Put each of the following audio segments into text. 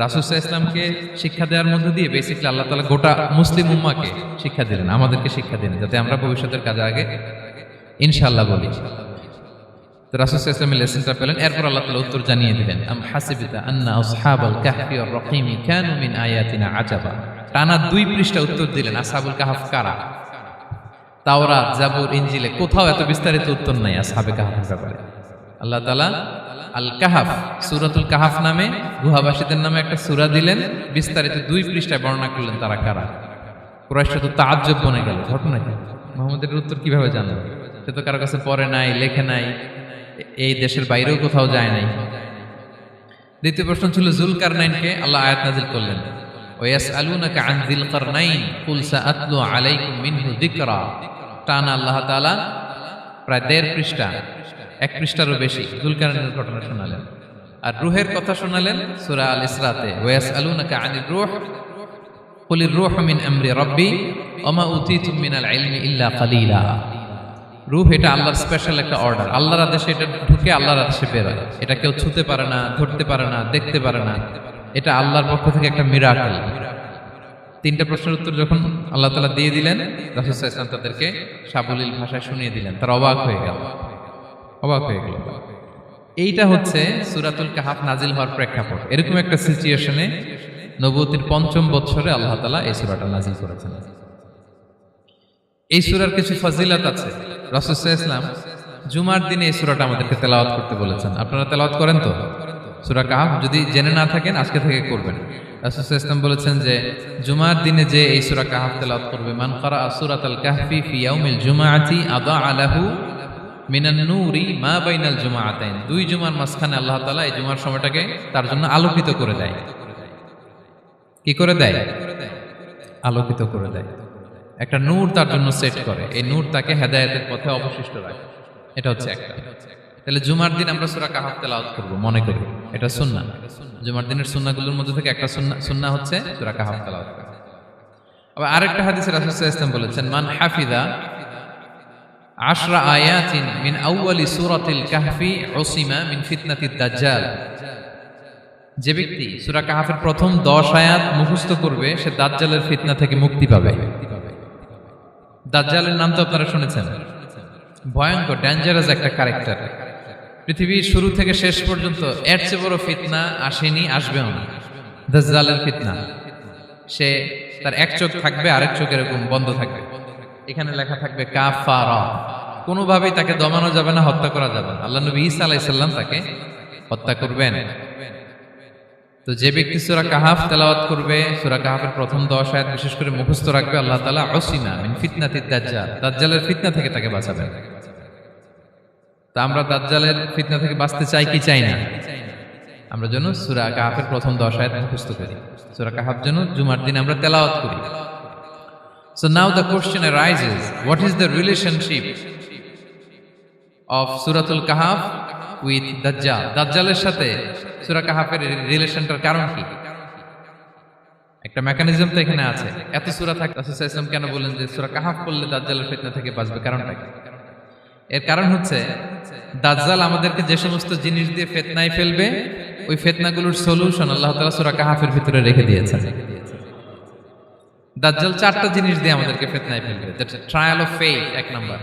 রাসূল সাল্লাল্লাহু আলাইহি ওয়াসাল্লামকে শিক্ষা দেওয়ার মধ্য দিয়ে বেসিক্যালি আল্লাহ তাআলা গোটা মুসলিম উম্মাহকে শিক্ষা দিলেন, আমাদেরকে শিক্ষা দিলেন, যাতে আমরা ভবিষ্যতের কাজে আগে ইনশাআল্লাহ বলি। তো রাসূল সাল্লাল্লাহু আলাইহি ওয়াসাল্লাম লেসনটা পেলেন, এরপর আল্লাহ তাআলা উত্তর জানিয়ে দিলেন, আম হাসিবিতা আন্না আসহাবাল কাহফি ওয়ার রাকিমি কানু মিন আয়াতিনা আজাবা। টানা 2 পৃষ্ঠা উত্তর দিলেন আসহাবুল কাহফ কারা। তাওরাত, জাবুর, ইনজিলে কোথাও এত বিস্তারিত উত্তর নাই আসহাবে কাহফের ব্যাপারে। আল্লাহ তাআলা আল কাহাফ, সূরাতুল কাহাফ নামে গুহাবাসীদের নামে একটা সূরা দিলেন, বিস্তারিত 2 পৃষ্ঠায় বর্ণনা করলেন তারা কারা। কুরাইশরা তো তাআজ্জুব বনে গেল, ঘটনা কি, মুহাম্মদের উত্তর কিভাবে জানলো? সে তো কারো কাছে পড়ে নাই, লেখে নাই, এই দেশের বাইরেও কোথাও যায় নাই। দ্বিতীয় প্রশ্ন ছিল যুলকারনাইনকে আল্লাহ আয়াত নাযিল করলেন, ওয়াসআলুনাকা আন যিলকারনাইন কুল সাআতলু আলাইকুম মিনহু যিকরা। টানা আল্লাহ তাআলা প্রায় 1.5 পৃষ্ঠা, 1 পৃষ্ঠারও বেশি যুলকারনাইনের ঘটনা শোনালেন। আর রূহের কথা শোনালেন সূরা আল ইসরাতে, ওয়াসআলুনাকা আনির রূহ কুলির রূহু মিন আমরি রাব্বি ওয়া মা উতীতুম মিনাল ইলমি ইল্লা কালিলা। রূহ এটা আল্লাহর স্পেশাল একটা অর্ডার, আল্লাহর আদেশে এটা ঢুকে আল্লাহর আদেশে বের হয়। এটা কেউ ছুঁতে পারে না, ধরতে পারে না, দেখতে পারে না, এটা আল্লাহর পক্ষ থেকে একটা মিরাকেল। 3টা প্রশ্নের উত্তর যখন আল্লাহ তাআলা দিয়ে দিলেন, রাসূল সাল্লাল্লাহু আলাইহি ওয়াসাল্লাম তাদেরকে সাবলীল ভাষায় শুনিয়ে দিলেন, তারা অবাক হয়ে গেল। এইটা হচ্ছে সূরাতুল কাহাফ নাজিল হওয়ার প্রেক্ষাপট। এরকম একটা সিচুয়েশনে নবুয়তির 5ম বছরে আল্লাহ তাআলা এই সূরাটা নাজিল করেছেন। এই সূরার কিছু ফজিলত আছে। রাসূল সাল্লাল্লাহু আলাইহি ওয়াসাল্লাম জুমার দিনে এই সূরাটা আমাদেরকে তেলাওয়াত করতে বলেছেন। আপনারা তেলাওয়াত করেন তো? সূরা কাহাফ যদি জেনে না থাকেন আজকে থেকে করবেন। রাসূল সাল্লাল্লাহু আলাইহি ওয়াসাল্লাম বলেছেন যে জুমার দিনে যে এই সূরা কাহাফ তেলাওয়াত করবে, মান ক্বারাআ সূরাতাল কাহফি ফি ইয়াউমিল জুমআতি আদাআ লাহু মিনান নূরি মা বাইনাল জুমআতাইন। 2 জুমার মাঝখানে আল্লাহ তাআলা এই জুমার সময়টাকে তার জন্য আলোকিত করে দেয়। কি করে দেয়? আলোকিত করে দেয়। একটা নূর তার জন্য সেট করে, এই নূর তাকে হেদায়েতের পথে অবশিষ্ট রাখে। এটা হচ্ছে একটা। তাহলে জুমার দিন আমরা সূরা কাহাফ তেলাওয়াত করব, মনে করি এটা সুন্নাহ। জুমার দিনের সুন্নাহগুলোর মধ্যে থেকে একটা সুন্নাহ হচ্ছে সূরা কাহাফ তেলাওয়াত করা। আবার আরেকটা হাদিসে রাসূল সাল্লাল্লাহু আলাইহি ওয়াসাল্লাম বলেছেন, মান হাফিযা 10 আয়াতিন মিন আউয়ালি সূরাতিল কাহফি উসিমা মিন ফিতনাতিদ দাজ্জাল। যে ব্যক্তি সূরা কাহাফের প্রথম 10 আয়াত মুখস্থ করবে সে দাজ্জালের ফিতনা থেকে মুক্তি পাবে। দাজ্জালের নাম তো আপনারা শুনেছেন, ভয়ঙ্কর ডেঞ্জারাস একটা ক্যারেক্টার। পৃথিবীর শুরু থেকে শেষ পর্যন্ত এর চেয়ে বড় ফিতনা আসেনি, আসবেও না। দাজ্জালের ফিতনা, সে তার এক চোখ থাকবে, আরেক চোখ এরকম বন্ধ থাকবে, এখানে লেখা থাকবে কাফারা। কোনোভাবেই তাকে দমানো যাবে না, হত্যা করা যাবে না। আল্লাহ নবী ঈসা আলাইহিস সালাম তাকে হত্যা করবেন। তো যে ব্যক্তি সূরা কাহাফ তেলাওয়াত করবে, সূরা কাহাফের প্রথম 10 আয়াত বিশেষ করে মুখস্থ রাখবে, আল্লাহ তাআলা উসিমা মিন ফিতনাতিদ দাজ্জাল, দাজ্জালের ফিতনা থেকে তাকে বাঁচাবেন। তা আমরা দাজ্জালের ফিতনা থেকে বাঁচতে চাই কি চাই না? আমরা যেন সূরা কাহাফের প্রথম 10 আয়াত মুখস্থ করি, সূরা কাহাফ যেন জুমার দিন আমরা তেলাওয়াত করি। So now the question arises, what is the relationship of Suratul Kahf with Dajjal? দাজ্জালের সাথে সূরা কাহাফের রিলেশনটার কারণ কি? একটা মেকানিজম তো এখানে আছে। এত সূরা থাকে, রাসূল সাল্লাল্লাহু আলাইহি ওয়াসাল্লাম কেন বলেন যে সূরা কাহাফ পড়লে দাজ্জালের ফিতনা থেকে বাঁচবে? কারণটা কি? এর কারণ হচ্ছে দাজ্জাল আমাদেরকে যে সমস্ত জিনিস দিয়ে ফিতনায় ফেলবে, ওই ফিতনাগুলোর সলিউশন আল্লাহ তাআলা সূরা কাহাফের ভিতরে রেখে দিয়েছেন। দাজ্জাল 4টা জিনিস দিয়ে আমাদেরকে ফিতনায় ফেলবে। That's trial of faith, 1 number.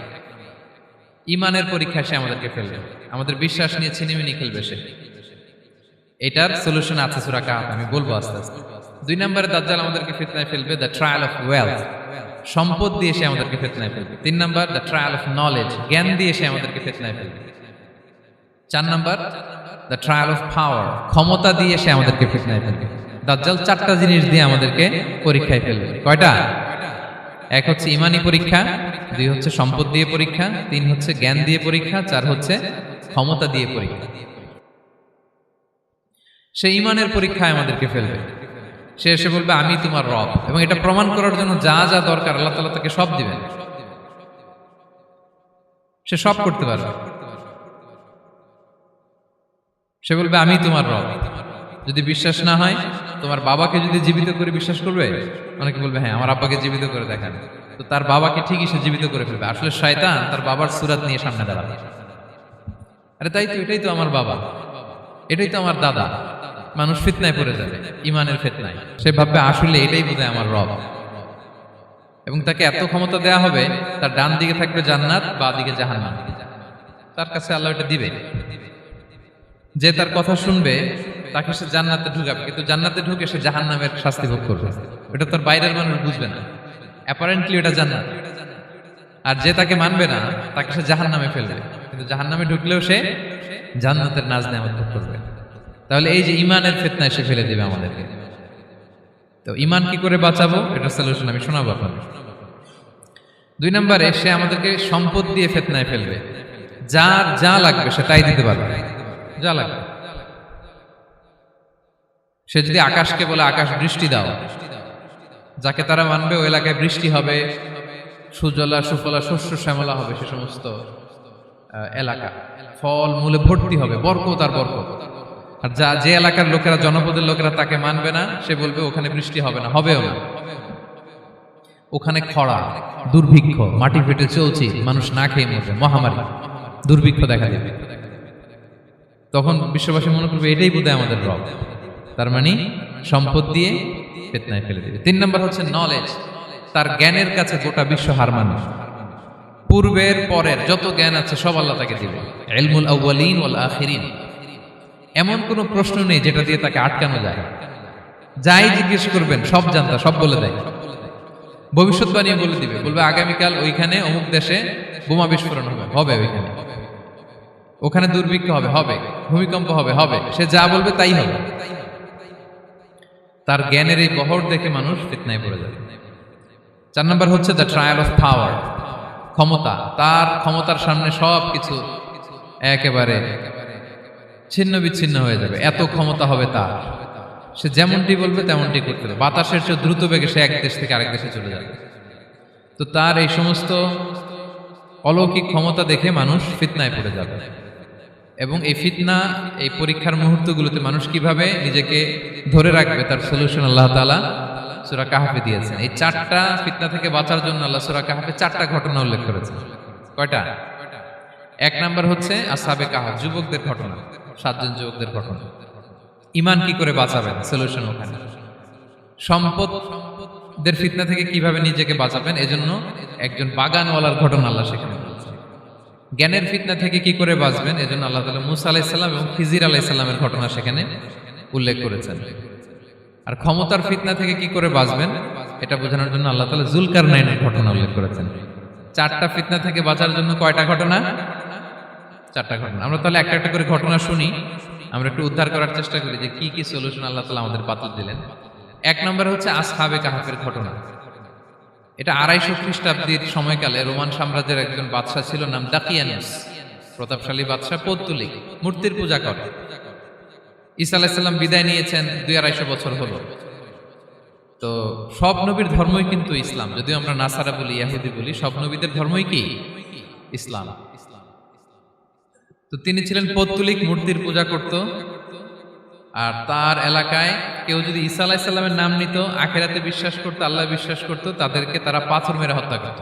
ঈমানের পরীক্ষা সে আমাদেরকে ফেলবে, আমাদের বিশ্বাস নিয়ে ছিনিমিনি খেলবে সে। এটার সলিউশন আছে সূরা কাহাফ, আমি বলবো আস্তে আস্তে। 2 নম্বরে দাজ্জাল আমাদেরকে ফিতনায় ফেলবে, দ্য ট্রায়াল অফ ওয়েলথ, সম্পদ দিয়ে সে আমাদেরকে ফিতনায় ফেলবে। 3 নম্বর দ্য ট্রায়াল অফ নলেজ, জ্ঞান দিয়ে সে আমাদেরকে ফিতনায় ফেলবে। 4 নম্বর দ্য ট্রায়াল অফ পাওয়ার, ক্ষমতা দিয়ে সে আমাদেরকে ফিতনায় ফেলবে। দাজ্জাল 4টা জিনিস দিয়ে আমাদেরকে পরীক্ষায় ফেলবে। কয়টা? 1 হচ্ছে ঈমানি পরীক্ষা, 2 হচ্ছে সম্পদ দিয়ে পরীক্ষা, 3 হচ্ছে জ্ঞান দিয়ে পরীক্ষা, 4 হচ্ছে ক্ষমতা দিয়ে পরীক্ষা। সে ঈমানের পরীক্ষায় আমাদেরকে ফেলবে। সে এসে বলবে আমি তোমার রব, এবং এটা প্রমাণ করার জন্য যা যা দরকার আল্লাহ তাআলা তাকে সব দিবেন। সে সব করতে পারবে। সে বলবে আমি তোমার রব। যদি বিশ্বাস না হয়, তোমার বাবাকে যদি জীবিত করে বিশ্বাস করবে? অনেকে বলবে হ্যাঁ আমার আব্বাকে জীবিত করে দেখান। তো তার বাবাকে ঠিকই সে জীবিত করে ফেলবে। আসলে শয়তান তার বাবার সূরত নিয়ে সামনে দাঁড়াবে। আরে তাই তো, এটাই তো আমার বাবা, এটাই তো আমার দাদা, মানুষ ফিতনায় পড়ে যাবে, ইমানের ফিতনায়। সে ভাববে আসলে এটাই বোধহয় আমার রব, এবং তাকে এত ক্ষমতা দেয়া হবে, তার ডান দিকে থাকবে জান্নাত, বাঁ দিকে জাহান্নাম, তার কাছে আল্লাহ এটা দিবে। যে তার কথা শুনবে তাকে সে জান্নাতে ঢুকাবে, কিন্তু জান্নাতে ঢুকে সে জাহান্নামের শাস্তি ভোগ করবে। এটা তার বাইরের মানুষ বুঝবে না, অ্যাপারেন্টলি এটা জান্নাত। আর যে তাকে মানবে না তাকে সে জাহান্নামে ফেলবে, কিন্তু জাহান্নামে ঢুকলেও সে জান্নাতের নাজ নেয়ামত ভোগ করবে। তাহলে এই যে ইমানের ফিতনায় সে ফেলে দিবে আমাদেরকে। তো ইমান কি করে বাঁচাবো, এটা সলিউশন আমি শোনাবো আপনাদের। 2 নম্বরে, সে আমাদেরকে সম্পদ দিয়ে ফিতনায় ফেলবে। যার যা লাগবে সে তাই দিতে পারবে, যা লাগবে। সে যদি আকাশকে বলে আকাশ বৃষ্টি দাও, যাকে তারা মানবে ওই এলাকায় বৃষ্টি হবে, সুজলা সুফলা শস্য শ্যামলা হবে, সে সমস্ত এলাকা ফল মূলে ভর্তি হবে, বরকত আর বরকত। আর যে এলাকার লোকেরা, জনপদের লোকেরা তাকে মানবে না, সে বলবে ওখানে বৃষ্টি হবে না, হবেও না, ওখানে খরা, দুর্ভিক্ষ, মাটি ফেটে চলছে, মানুষ না খেয়ে মরবে, মহামারী, দুর্ভিক্ষ দেখা দেবে। তখন বিশ্ববাসী মনে করবে এটাই বোধহয় আমাদের রব। তার মানে সম্পদ দিয়ে ফিতনায় ফেলে দিবে। 3 নম্বর হচ্ছে নলেজ। তার জ্ঞানের কাছে গোটা বিশ্ব হার মানবে। পূর্বের পরের যত জ্ঞান আছে সব আল্লাহ তাকে দিবে। ইলমুল আউয়ালিন ওয়াল আখিরিন, এমন কোনো প্রশ্ন নেই যেটা দিয়ে তাকে আটকানো যায়। যাই জিজ্ঞেস করবেন সব জানতা, সব বলে দেয়। ভবিষ্যৎবাণী বলে দিবে, বলবে আগামীকাল ওইখানে অমুক দেশে বোমা বিস্ফোরণ হবে, হবে ওইখানে, ওখানে দুর্ভিক্ষ হবে, হবে, ভূমিকম্প হবে, হবে। সে যা বলবে তাই হবে। তার জ্ঞানের এই বহর দেখে মানুষ ফিতনায় পড়ে যাবে। 4 নম্বর হচ্ছে দ্য ট্রায়াল অফ পাওয়ার, ক্ষমতা। তার ক্ষমতার সামনে সব কিছু একেবারে ছিন্ন বিচ্ছিন্ন হয়ে যাবে, এত ক্ষমতা হবে তার। সে যেমনটি বলবে তেমনটি করতে হবে। বাতাসের চেয়ে দ্রুত বেগে সে এক দেশ থেকে আরেক দেশে চলে যাবে। তো তার এই সমস্ত অলৌকিক ক্ষমতা দেখে মানুষ ফিতনায় পড়ে যাবে। এবং এই ফিতনা, এই পরীক্ষার মুহূর্তগুলোতে মানুষ কিভাবে নিজেকে ধরে রাখবে, তার সলিউশন আল্লাহ তাআলা সূরা কাহফে দিয়েছেন। এই 4টা ফিতনা থেকে বাঁচার জন্য আল্লাহ সূরা কাহফে 4টা ঘটনা উল্লেখ করেছেন। কয়টা? 1 নাম্বার হচ্ছে আসহাবে কাহফ, যুবকদের ঘটনা, 7 জন যুবকদের ঘটনা। ইমান কি করে বাঁচাবেন, সলিউশন ওখানে। সম্পদের ফিতনা থেকে কিভাবে নিজেকে বাঁচাবেন, এজন্য একজন বাগানওয়ালার ঘটনা আল্লাহ সেখানে বলেছেন। জ্ঞানের ফিতনা থেকে কি করে বাঁচবেন, এজন্য আল্লাহ তাআলা মুসা আলাইহিস সালাম এবং খিজির আলাইহিস সালামের ঘটনা সেখানে উল্লেখ করেছেন। আর ক্ষমতার ফিতনা থেকে কি করে বাঁচবেন এটা বোঝানোর জন্য আল্লাহ তাআলা যুলকারনাইনের ঘটনা উল্লেখ করেছেন। 4টা ফিতনা থেকে বাঁচার জন্য কয়টা ঘটনা? 4টা ঘটনা। আমরা তাহলে একটা একটা করে ঘটনা শুনি, আমরা একটু উদ্ধার করার চেষ্টা করি যে কি কি সলিউশন আল্লাহ তাআলা আমাদের বাতলে দিলেন। 1 নম্বর হচ্ছে আসহাবে কাহফের ঘটনা। এটা 250 খ্রিস্টাব্দের সময়কালে রোমান সাম্রাজ্যের একজন বাদশা ছিল, নাম দাকিয়ানুস, প্রতাপশালী বাদশা, পৌত্তলিক, মূর্তির পূজা করে। ঈসা আলাইহিস সালাম বিদায় নিয়েছেন, 200-250 বছর হলো। তো সব নবীর ধর্মই কিন্তু ইসলাম, যদিও আমরা নাসারা বলি, ইহুদি বলি, সব নবীদের ধর্মই কি ইসলাম। তো তিনি ছিলেন পৌত্তলিক, মূর্তির পূজা করত। আর তার এলাকায় কেউ যদি ঈসা আলাইহিস সালামের নাম নিত, আখিরাতে বিশ্বাস করত, আল্লাহ বিশ্বাস করত, তাদেরকে তারা পাথর মেরে হত্যা করত।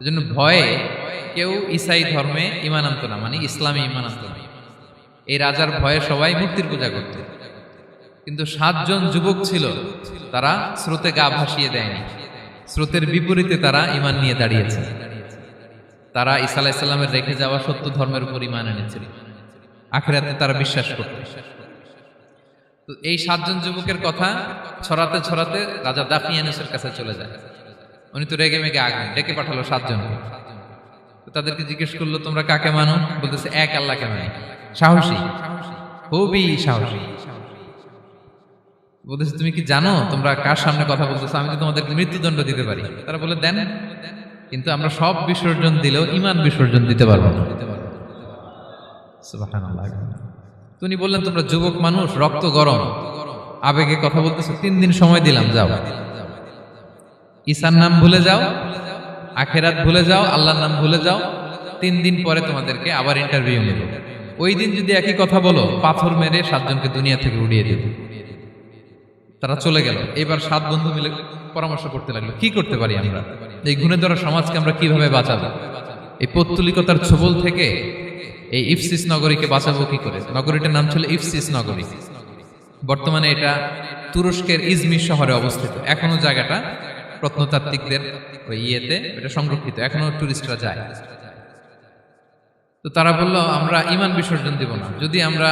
এজন্য ভয়ে কেউ ঈসাই ধর্মে ঈমান আনতো না, মানে ইসলামে ঈমান আনতো না। এই রাজার ভয়ে সবাই মূর্তির পূজা করত। কিন্তু 7 জন যুবক ছিল, তারা স্রোতে গা ভাসিয়ে দেয়নি, স্রোতের বিপরীতে তারা ঈমান নিয়ে দাঁড়িয়েছে। তারা ঈসা আলাইহিস সালামের রেখে যাওয়া সত্য ধর্মের উপর ঈমান এনেছিল, আখিরাতে তারা বিশ্বাস করত। তো এই 7 জন যুবকের কথা ছড়াতে ছড়াতে রাজা দাকিয়ানুসের কাছে চলে যায়। উনি তো রেগে মেগে আগুন, ডেকে পাঠালো 7 জনকে। তো তাদেরকে জিজ্ঞেস করলো, তোমরা কাকে মানো? বলতেছে এক আল্লাহকে মানি। সাহসী, খুবই সাহসী। বলতেছে তুমি কি জানো তোমরা কার সামনে কথা বলতেছো? আমি তো তোমাদেরকে মৃত্যুদণ্ড দিতে পারি। তারা বলে দেন, কিন্তু আমরা সব বিসর্জন দিলেও ঈমান বিসর্জন দিতে পারবো না। সুবহানাল্লাহ। তিনি বললেন, তোমরা যুবক মানুষ, রক্ত গরম, আবেগে কথা বলতেছো, 3 দিন সময় দিলাম, যাও, ঈসার নাম ভুলে যাও, আখিরাত ভুলে যাও, আল্লাহর নাম ভুলে যাও। 3 দিন পরে তোমাদেরকে আবার ইন্টারভিউ নেব। ওই দিন যদি একই কথা বলো, পাথর মেরে 7 জনকে দুনিয়া থেকে উড়িয়ে দেব। তারা চলে গেল। এবার 7 বন্ধু মিলে পরামর্শ করতে লাগলো, কি করতে পারি আমরা, এই গুণে ধরা সমাজকে আমরা কিভাবে বাঁচাবো, এই পৌত্তলিকতার ছোবল থেকে এই ইফসিস নগরীকে বাঁচাবো কি করে। নগরীটার নাম ছিল ইফসিস নগরী। বর্তমানে এটা তুরস্কের ইজমির শহরে অবস্থিত। এখনো জায়গাটা প্রত্নতাত্ত্বিকদের ওই ইয়েতে এটা সংরক্ষিত, এখনো টুরিস্টরা যায়। তো তারা বলল আমরা ঈমান বিসর্জন দিব না, যদি আমরা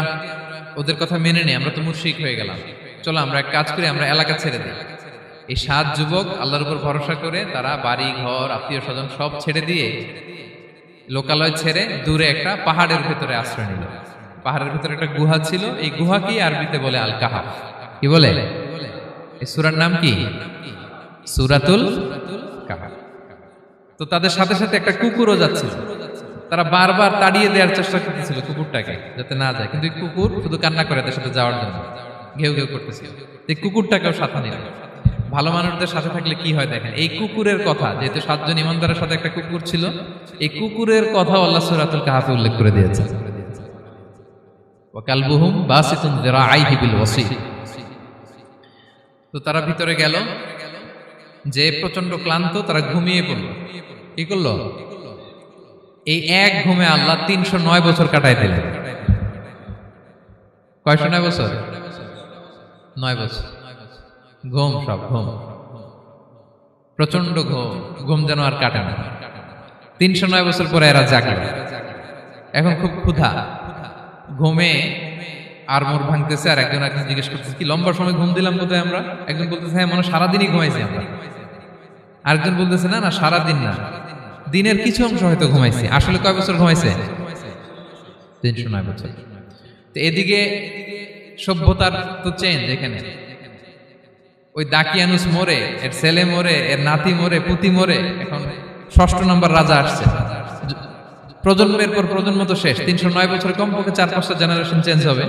ওদের কথা মেনে নিই আমরা তো মুশরিক হয়ে গেলাম, চলো আমরা এক কাজ করি, আমরা এলাকা ছেড়ে দিই। এই 7 যুবক আল্লাহর উপর ভরসা করে তারা বাড়ি ঘর আত্মীয় স্বজন সব ছেড়ে দিয়ে লোকালয় ছেড়ে দূরে একটা পাহাড়ের ভেতরে আশ্রয় নিল। পাহাড়ের ভেতরে একটা গুহা ছিল, এই গুহাকেই আরবিতে বলে আল কাহাফ। কি বলে? এই সূরার নাম কি? সূরাতুল কাহাফ। তো তাদের সাথে সাথে একটা কুকুরও যাচ্ছিল, তারা বারবার তাড়িয়ে দেওয়ার চেষ্টা করতেছিল কুকুরটাকে যাতে না যায়, কিন্তু কুকুর শুধু কান্না করে তার সাথে যাওয়ার জন্য ঘেউ ঘেউ করতেছিল। এই কুকুরটাকেও সাথে নিল। ভালো মানুষদের সাথে থাকলে কি হয় দেখেন, এই কুকুরের কথা, যেহেতু 7 জন ইমানদারের সাথে একটা কুকুর ছিল, এই কুকুরের কথা আল্লাহ সূরাতুল কাহাফে উল্লেখ করে দিয়েছে। ওয়া কালবুহুম বাসিতুন যিরাআইহি বিল ওয়াসি। তো তারা ভিতরে গেল, যে প্রচন্ড ক্লান্ত, তারা ঘুমিয়ে পড়ল। কি করলো? এই এক ঘুমে আল্লাহ 309 বছর কাটাই দিলেন। কয়শো 9 বছর? 9 বছর ঘুম, সব ঘুম, প্রচন্ড ঘুম, ঘুম যেন আর কাটে না। 309 বছর পরে এরা জাগল। এখন খুব ক্ষুধা, ঘুমে আর মোর ভাঙতেছে, আর একজন জিজ্ঞেস করতেছে কি লম্বা সময় ঘুম দিলাম কোথায় আমরা? একজন বলতেছে হ্যাঁ মনে সারাদিনই ঘুমাইছি আমরা। আরেকজন বলতেছে না না সারাদিন না, দিনের কিছু অংশ হয়তো ঘুমাইছি। আসলে কয় বছর ঘুমাইছে? 309 বছর। তো এদিকে সভ্যতার তো চেঞ্জ। এখানে ওই দাকিয়ানুস মরে, এর ছেলে মরে, এর নাতি মরে, পুতি মরে, এখন 6ষ্ঠ নম্বর রাজা আসছে। প্রজন্মের পর প্রজন্ম তো শেষ। 309 বছরে কমপক্ষে 4-5টা জেনারেশন চেঞ্জ হবে।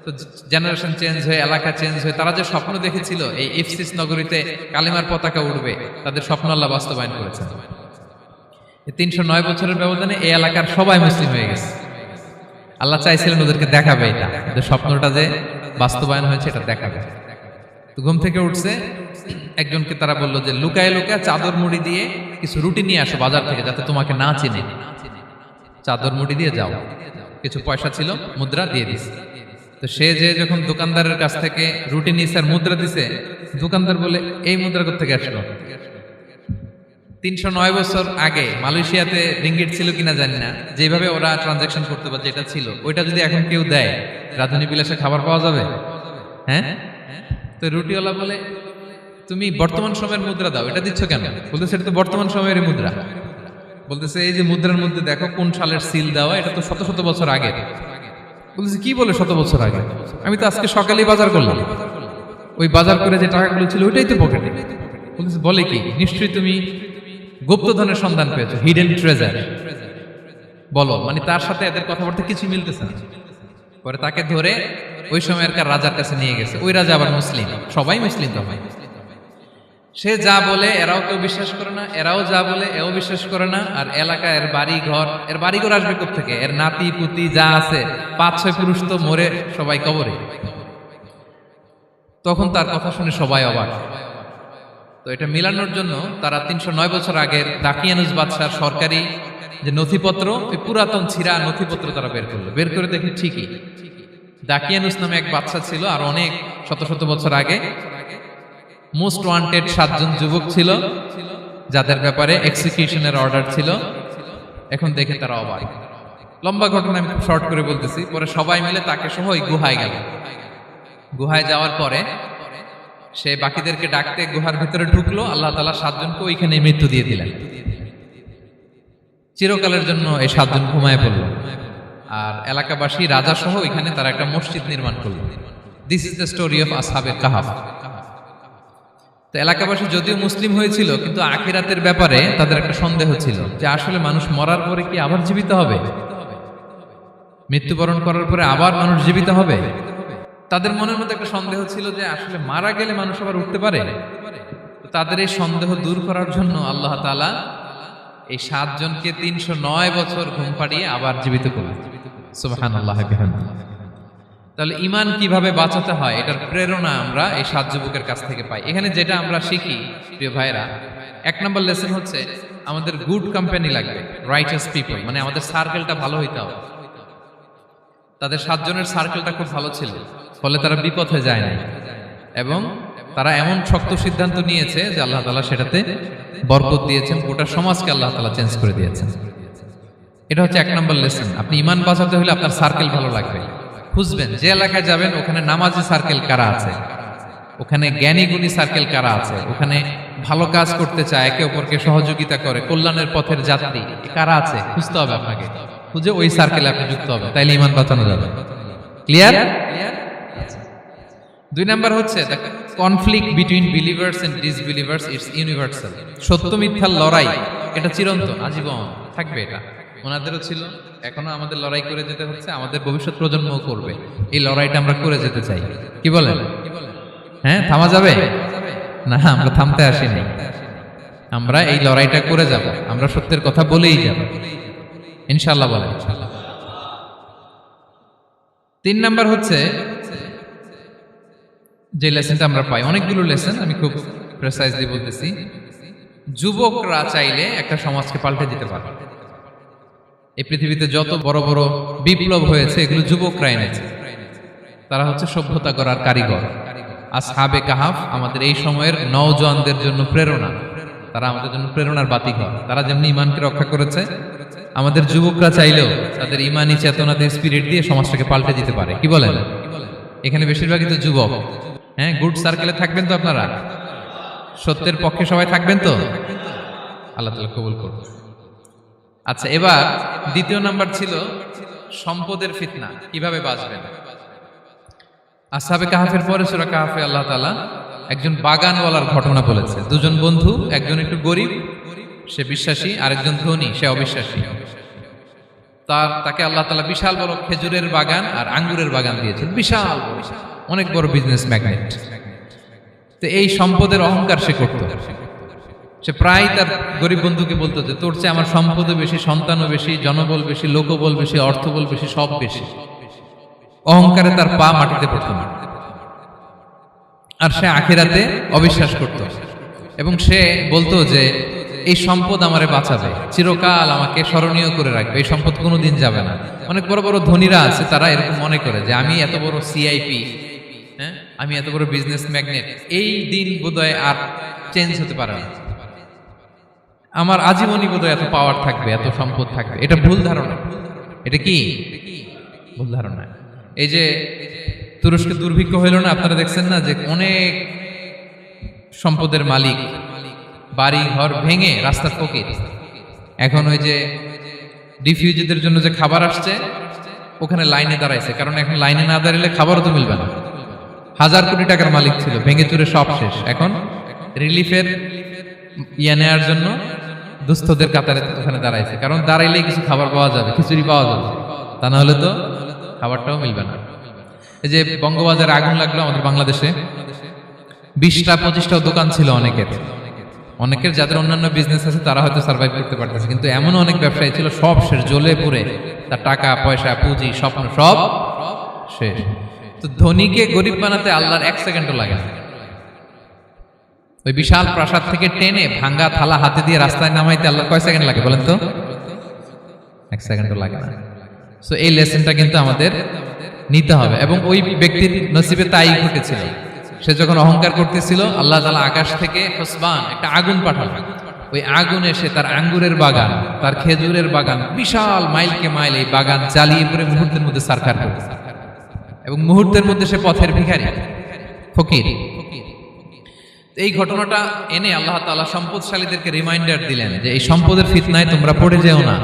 তো জেনারেশন চেঞ্জ হয়ে, এলাকা চেঞ্জ হয়ে, তারা যে স্বপ্ন দেখেছিল এই ইফসিস নগরীতে কালিমার পতাকা উঠবে, তাদের স্বপ্ন আল্লাহ বাস্তবায়ন করেছেন। 309 বছরের ব্যবধানে এই এলাকার সবাই মুসলিম হয়ে গেছে। আল্লাহ চাইছিলেন ওদেরকে দেখাবে এটা, যে স্বপ্নটা যে বাস্তবায়ন হয়েছে এটা দেখাবে। তো ঘুম থেকে উঠছে, একজনকে তারা বললো যে লুকায় লুকায় চাদর মুড়ি দিয়ে কিছু রুটি নিয়ে আসো বাজার থেকে, যাতে তোমাকে না চিনে। চাদর মুড়ি দিয়ে যাও। কিছু পয়সা ছিল, মুদ্রা দিয়ে দিছে। তো সে যে যখন দোকানদারের কাছ থেকে রুটি নিয়েছে আর মুদ্রা দিছে, দোকানদার বলে এই মুদ্রা কোত্থেকে আসলো? 309 বছর আগে মালয়েশিয়াতে রিঙ্গিট ছিল কিনা জানি না, যেভাবে ওরা ট্রানজাকশন করতে পারে, যেটা ছিল ওইটা যদি এখন কেউ দেয়, রাজধানী বিলাসে খাবার পাওয়া যাবে? হ্যাঁ। তো রুটিওয়ালা বলে তুমি বর্তমান সময়ের মুদ্রা দাও, এটা দিচ্ছ কেন? বলতেছে এটা তো বর্তমান সময়ের মুদ্রা। বলতেছে এই যে মুদ্রার মধ্যে দেখো কোন সালের সিল দেওয়া, এটা তো শত শত বছর আগে। বলতেছে কি বলে শত বছর আগে? আমি তো আজকে সকালেই বাজার করলাম, ওই বাজার করে যে টাকাগুলো ছিল ওইটাই তো পকেটে। বলতেছে বলে কি? নিশ্চয়ই তুমি গুপ্তধনের সন্ধান পেয়েছো, হিডেন ট্রেজার। বলো, মানে তার সাথে এদের কথাবার্তা কিছু মিলতেছে না। পরে তাকে ধরে ওই সময়কার রাজার কাছে নিয়ে গেছে। ওই রাজা আবার মুসলিম, সবাই মুসলিম তো হয়। সে যা বলে এরাও কেউ বিশ্বাস করে না, এরাও যা বলে এও বিশ্বাস করে না। আর এলাকায় এর বাড়িঘর আসবে কোত্থেকে? এর নাতি পুতি যা আছে 5-6 পুরুষ তো মরে সবাই কবরে। তখন তার কথা শুনে সবাই অবাক। তো এটা মিলানোর জন্য তারা 309 বছর আগের দাকিয়ানুস বাদশার সরকারি যে নথিপত্র, ওই পুরাতন ছিঁড়া নথিপত্র তারা বের করলো। বের করে দেখে ঠিকই দাকিয়ানুস নামে এক বাদশা ছিল, আর অনেক শত শত বছর আগে মোস্ট ওয়ান্টেড 7 জন যুবক ছিল, যাদের ব্যাপারে এক্সিকিউশনের অর্ডার ছিল। এখন দেখে তারা অবাক। লম্বা ঘটনা আমি খুব শর্ট করে বলতেছি। পরে সবাই মিলে তাকে সহ ওই গুহায় গেল। গুহায় যাওয়ার পরে সে বাকিদেরকে ডাকতে গুহার ভিতরে ঢুকলো। আল্লাহ তাআলা 7 জনকে ওইখানে মৃত্যু দিয়ে দিলেন। চিরকালের জন্য এই 7 জন ঘুমায় পড়ল। আর এলাকাবাসী রাজা সহ এখানে তারা একটা মসজিদ নির্মাণ করলো। This is the story of আসহাবে কাহাফ। তো এলাকাবাসী যদিও মুসলিম হয়েছিল, কিন্তু আখিরাতের ব্যাপারে তাদের একটা সন্দেহ ছিল যে আসলে মানুষ মরার পরে কি আবার জীবিত হবে? মৃত্যুবরণ করার পরে আবার মানুষ জীবিত হবে? তাদের মনের মধ্যে একটা সন্দেহ ছিল যে আসলে মারা গেলে মানুষ আবার উঠতে পারে। তাদের এই সন্দেহ দূর করার জন্য আল্লাহ তাআলা এই 7 জনকে 309 বছর ঘুম পাড়িয়ে আবার জীবিত করলেন। সুবহানাল্লাহ বিহামদিহি। তাহলে ঈমান কিভাবে বাঁচাতে হয়, এটার প্রেরণা আমরা এই 7 যুবকের কাছ থেকে পাই। এখানে যেটা আমরা শিখি প্রিয় ভাইরা, 1 নম্বর লেসন হচ্ছে আমাদের গুড কোম্পানি লাগবে, রাইটাস পিপল, মানে আমাদের সার্কেলটা ভালো হইতে হবে। তাদের 7 জনের সার্কেলটা খুব ভালো ছিল, ফলে তারা বিপথে যায় না এবং তারা এমন শক্ত সিদ্ধান্ত নিয়েছে যে আল্লাহ তাআলা সেটাতে বরকত দিয়েছেন, গোটা সমাজকে আল্লাহ তাআলা চেঞ্জ করে দিয়েছেন। এটা হচ্ছে 1 নম্বর লেসন। আপনি ঈমান বাঁচাতে হলে আপনার সার্কেল ভালো লাগবে। খুঁজবেন যে এলাকায় যাবেন ওখানে নামাজি সার্কেল কারা আছে, ওখানে জ্ঞানী গুণী সার্কেল কারা আছে, ওখানে ভালো কাজ করতে চায়, একে অপরকে সহযোগিতা করে, কল্যাণের পথের যাত্রী কারা আছে খুঁজতে হবে আপনাকে। খুঁজে ওই সার্কেলে আপনি যুক্ত হবে, তাইলে ঈমান বাঁচানো যাবে। ক্লিয়ার? 2 নাম্বার হচ্ছে the conflict between believers and disbelievers it's universal. সত্য মিথ্যার লড়াই এটা চিরন্তন, আজীবন থাকবে। এটা ওনাদেরও ছিল, এখনো আমাদের লড়াই করে যেতে হচ্ছে, আমাদের ভবিষ্যৎ প্রজন্মও করবে। এই লড়াইটা আমরা করে যেতে চাই। কি বলেন? হ্যাঁ, থামা যাবে না? আমরা থামতে আসিনি, আমরা এই লড়াইটা করে যাব, আমরা সত্যের কথা বলেই যাব ইনশাআল্লাহ। বলেন। 3 নাম্বার হচ্ছে যে লেসনটা আমরা পাই, অনেকগুলো লেসন, আমি খুব প্রেসাইজলি বলতেছি। যুবকরা চাইলে একটা সমাজকে পাল্টে দিতে পারে। এই পৃথিবীতে যত বড় বড় বিপ্লব হয়েছে এগুলো যুবকরা এনেছে। তারা হচ্ছে সভ্যতা গড়ার কারিগর। আসহাবে কাহাফ আমাদের এই সময়ের নওজওয়ানদের জন্য প্রেরণা, তারা আমাদের জন্য প্রেরণার বাতিঘর। তারা যেমনি ঈমানকে রক্ষা করেছে, আমাদের যুবকরা চাইলেও তাদের ঈমানি চেতনাতে স্পিরিট দিয়ে সমাজটাকে পাল্টে দিতে পারে। কি বলেন? এখানে বেশিরভাগই তো যুবক। হ্যাঁ, গুড সার্কেলে থাকবেন তো আপনারা? সত্যের পক্ষে সবাই থাকবেন তো? আল্লাহ তাআলা কবুল করুন। আচ্ছা, এবার 2 নাম্বার ছিল সম্পদের ফিতনা, কিভাবে বাঁচবেন। আসহাবে কাহাফের পরে সূরা কাহাফে আল্লাহ তাআলা একজন বাগানওয়ালার ঘটনা বলেছে। 2 জন বন্ধু, একজন একটু গরিব, সে বিশ্বাসী, আরেকজন ধনী, সে অবিশ্বাসী। তাকে আল্লাহ তাআলা বিশাল বড় খেজুরের বাগান আর আঙ্গুরের বাগান দিয়েছেন, বিশাল অনেক বড় বিজনেস ম্যাগনেট। তো এই সম্পদের অহংকার সে করত। সে প্রায় তার গরিব বন্ধুকে বলতো যে তোর চেয়ে আমার সম্পদও বেশি, সন্তানও বেশি, জনবল বেশি, লোকবল বেশি, অর্থবল বেশি, সব বেশি। অহংকারে তার পা মাটিতে পড়ত না। আর সে আখিরাতে অবিশ্বাস করত এবং সে বলতো যে এই সম্পদ আমারে বাঁচাবে, চিরকাল আমাকে স্মরণীয় করে রাখবে, এই সম্পদ কোনোদিন যাবে না। অনেক বড় বড় ধনীরা আছে, তারা এরকম মনে করে যে আমি এত বড় সিআইপি, হ্যাঁ, আমি এত বড় বিজনেস ম্যাগনেট, এই দিন বোধহয় আর চেঞ্জ হতে পারে না, আমার আজীবনই বোধহয় এত পাওয়ার থাকবে, এত সম্পদ থাকবে। এটা ভুল ধারণা। এটা কি ভুল ধারণা? এই যে তুরস্কে দুর্ভিক্ষ হইল না, আপনারা দেখছেন না যে অনেক সম্পদের মালিক বাড়ি ঘর ভেঙে রাস্তার ফকির। এখন ওই যে রিফিউজিদের জন্য যে খাবার আসছে ওখানে লাইনে দাঁড়াইছে, কারণ এখন লাইনে না দাঁড়ালে খাবারও তো মিলবে না। 1000 কোটি টাকার মালিক ছিল, ভেঙে চুরে সব শেষ। এখন রিলিফের নেওয়ার জন্য দুস্থদের কাতারে ওখানে দাঁড়াইছে, কারণ দাঁড়াইলেই কিছু খাবার পাওয়া যাবে, খিচুড়ি পাওয়া যাবে, তা না হলে তো খাবারটাও মিলবে না। এই যে বঙ্গবাজারে আগুন লাগলো আমাদের বাংলাদেশে, 20টা-25টা দোকান ছিল অনেকের যাদের অন্যান্য বিজনেস আছে তারা হয়তো সার্ভাইভ করতে পারতেছে, কিন্তু এমন অনেক ব্যবসায়ী ছিল সব শেষ, জ্বলে পুড়ে, তার টাকা পয়সা পুঁজি স্বপ্ন সব শেষ। তো ধনীকে গরিব বানাতে আল্লাহর 1 সেকেন্ডও লাগে না। ওই বিশাল প্রাসাদ থেকে টেনে ভাঙ্গা থালা হাতে দিয়ে রাস্তায় নামাইতে আল্লাহর কয় সেকেন্ড লাগে বলেন তো? 1 সেকেন্ডও লাগে না। সো এই লেসনটা কিন্তু আমাদের নিতে হবে। এবং ওই ব্যক্তির নসিবে তাই ঘটেছিল। সে যখন অহংকার করতেছিল, আল্লাহ তাআলা আকাশ থেকে হুসবান একটা আগুন পাঠালো। ওই আগুন এসে তার আঙ্গুরের বাগান, তার খেজুরের বাগান, বিশাল মাইলকে মাইল এই বাগান জ্বালিয়ে পুরো মুহূর্তের মধ্যে সারখার করে, এবং মুহূর্তের মধ্যে সে পথের ভিখারি, ফকির। এই ঘটনাটা এনে আল্লাহ তাআলা সম্পদশালীদেরকে রিমাইন্ডার দিলেন যে এই সম্পদের ফিতনায় তোমরা পড়ে যেও না।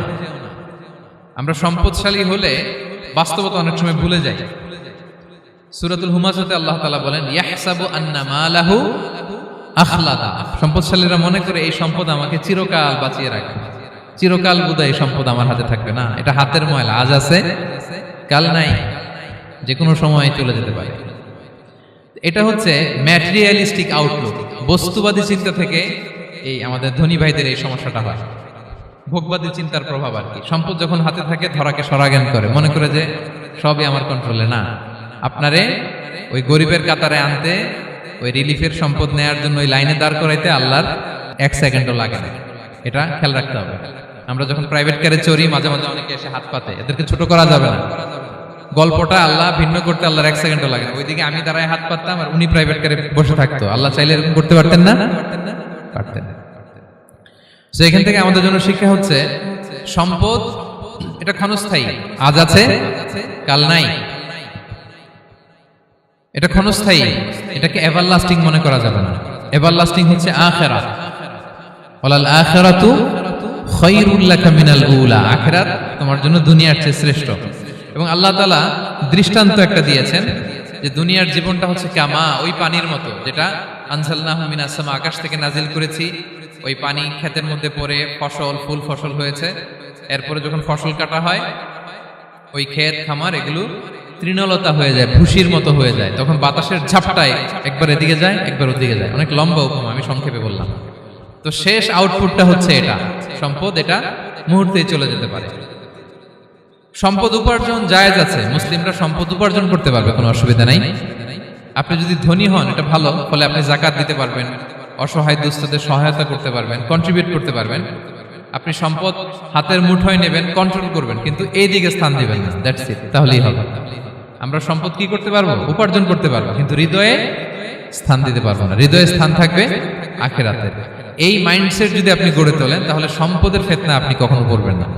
আমরা সম্পদশালী হলে বাস্তবতা অনেক সময় ভুলে যাই। সূরাতুল হুমাজাতে আল্লাহ তাআলা বলেন ইয়াহসাবু আন্না মালাহু আখলাদা। সম্পদশালীরা মনে করে এই সম্পদ আমাকে চিরকাল বাঁচিয়ে রাখবে, চিরকাল বোধহয় এই সম্পদ আমার হাতে থাকবে। না, এটা হাতের ময়লা, আজ আছে কাল নাই, যে কোনো সময় চলে যেতে পারে। এটা হচ্ছে ম্যাটেরিয়ালিস্টিক আউটলুক, বস্তুবাদী চিন্তা থেকে এই আমাদের ধনী ভাইদের এই সমস্যাটা হয়। ভোগবাদী চিন্তার প্রভাব আর কি। সম্পদ যখন হাতে থাকে ধরাকে সরাজ্ঞান করে, মনে করে যে সবই আমার কন্ট্রোলে। না, আপনারে ওই গরিবের কাতারে আনতে, ওই রিলিফের সম্পদ নেয়ার জন্য ওই লাইনে দাঁড় করাইতে আল্লাহর 1 সেকেন্ডও লাগে না। এটা খেয়াল রাখতে হবে। আমরা যখন প্রাইভেট কারে চড়ি মাঝে মাঝে অনেকে এসে হাত পাতে, এদেরকে ছোট করা যাবে না। গল্পটা আল্লাহ ভিন্ন করতে আল্লাহর 1 সেকেন্ডও লাগে না। ওইদিকে আমি দাঁড়ায় হাত পাততাম আর উনি প্রাইভেট কারে বসে থাকতো। আল্লাহ চাইলে এরকম করতে পারতেন না? পারতেন। তো এখান থেকে আমাদের জন্য শিক্ষা হচ্ছে সম্পদ এটা ক্ষণস্থায়ী, আজ আছে কাল নাই। এটা ক্ষণস্থায়ী, এটাকে এভারলাস্টিং মনে করা যাবে না। এভারলাস্টিং হচ্ছে আখিরাত। ওয়ালাল আখিরাতু খায়রুল লাকা মিনাল উলা, আখিরাত তোমার জন্য দুনিয়ার চেয়ে শ্রেষ্ঠ। এবং আল্লাহ তাআলা দৃষ্টান্ত একটা দিয়েছেন যে দুনিয়ার জীবনটা হচ্ছে কামা, ওই পানির মতো যেটা আনজালনাহু মিনাস সামা, আকাশ থেকে নাজিল করেছি। ওই পানি ক্ষেতের মধ্যে পড়ে ফসল, ফুল ফসল হয়েছে। এরপরে যখন ফসল কাটা হয় ওই ক্ষেত খামার এগুলো তৃণলতা হয়ে যায়, ভুসির মতো হয়ে যায়। তখন বাতাসের ঝাপটায় একবার এদিকে যায় একবার ওদিকে যায়। অনেক লম্বা উপমা, আমি সংক্ষেপে বললাম। তো শেষ আউটপুটটা হচ্ছে এটা, সম্পদ এটা মুহূর্তেই চলে যেতে পারে। সম্পদ উপার্জন জায়েজ আছে, মুসলিমরা সম্পদ উপার্জন করতে পারবে, কোনো অসুবিধা নাই। আপনি যদি ধনী হন এটা ভালো, ফলে আপনি যাকাত দিতে পারবেন, অসহায় দুস্থদের সহায়তা করতে পারবেন, কন্ট্রিবিউট করতে পারবেন। আপনি সম্পদ হাতের মুঠোয় নেবেন, কন্ট্রোল করবেন, কিন্তু এই দিকে স্থান দিবেন না। দ্যাটস ইট, তাহলেই হবে। আমরা সম্পদ কি করতে পারবো? উপার্জন করতে পারবো, কিন্তু হৃদয়ে স্থান দিতে পারবো না। হৃদয়ে স্থান থাকবে আখিরাতে। এই মাইন্ডসেট যদি আপনি গড়ে তোলেন তাহলে সম্পদের ফিতনা আপনি কখনো পড়বেন না।